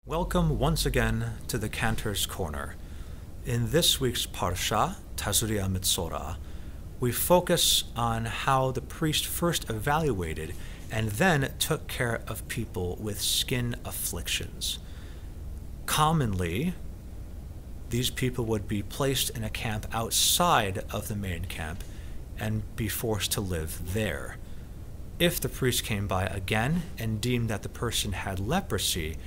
Welcome once again to the Cantor's Corner. In this week's Parsha, Tazria Mitzorah, we focus on how the priest first evaluated and then took care of people with skin afflictions. Commonly, these people would be placed in a camp outside of the main camp and be forced to live there. If the priest came by again and deemed that the person had leprosy,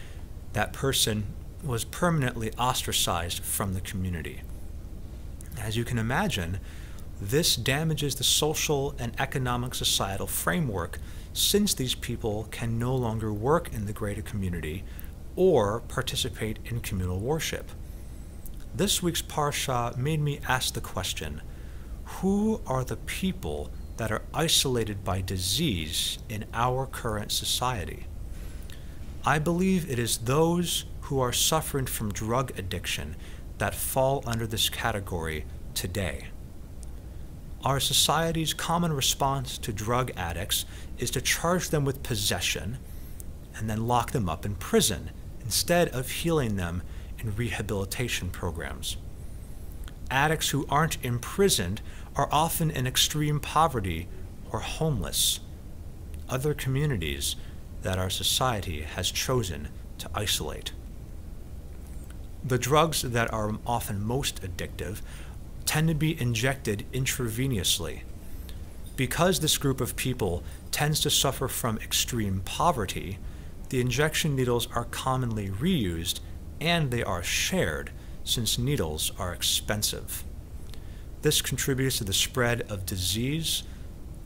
that person was permanently ostracized from the community. As you can imagine, this damages the social and economic societal framework, since these people can no longer work in the greater community or participate in communal worship. This week's Parsha made me ask the question, who are the people that are isolated by disease in our current society? I believe it is those who are suffering from drug addiction that fall under this category today. Our society's common response to drug addicts is to charge them with possession and then lock them up in prison instead of healing them in rehabilitation programs. Addicts who aren't imprisoned are often in extreme poverty or homeless, other communities that our society has chosen to isolate. The drugs that are often most addictive tend to be injected intravenously. Because this group of people tends to suffer from extreme poverty, the injection needles are commonly reused and they are shared, since needles are expensive. This contributes to the spread of disease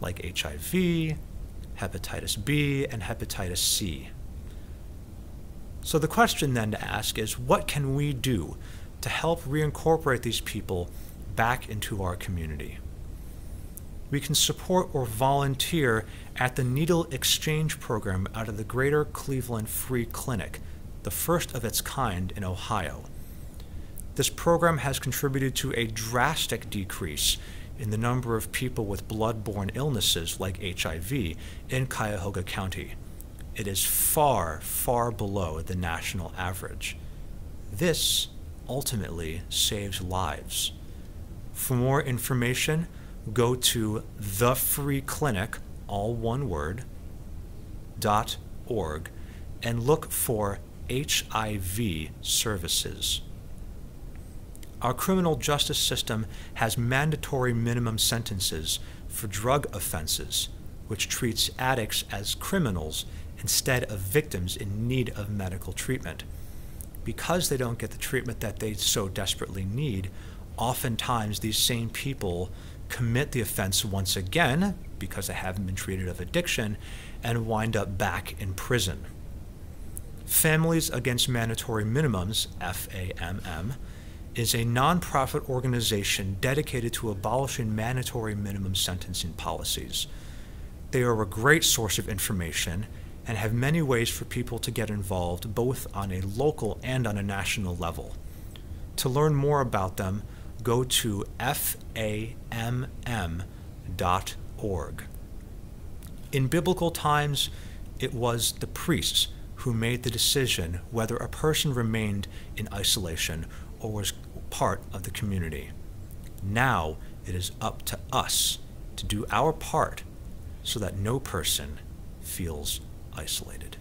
like HIV, hepatitis B, and hepatitis C. So the question then to ask is, what can we do to help reincorporate these people back into our community? We can support or volunteer at the Needle Exchange Program out of the Greater Cleveland Free Clinic, the first of its kind in Ohio. This program has contributed to a drastic decrease in the number of people with blood-borne illnesses like HIV in Cuyahoga County. It is far, far below the national average. This ultimately saves lives. For more information, go to thefreeclinic, all one word, .org, and look for HIV services. Our criminal justice system has mandatory minimum sentences for drug offenses, which treats addicts as criminals instead of victims in need of medical treatment. Because they don't get the treatment that they so desperately need, oftentimes these same people commit the offense once again because they haven't been treated of addiction and wind up back in prison. Families Against Mandatory Minimums, FAMM, is a nonprofit organization dedicated to abolishing mandatory minimum sentencing policies. They are a great source of information and have many ways for people to get involved both on a local and on a national level. To learn more about them, go to famm.org. In biblical times, it was the priests who made the decision whether a person remained in isolation or was part of the community. Now it is up to us to do our part so that no person feels isolated.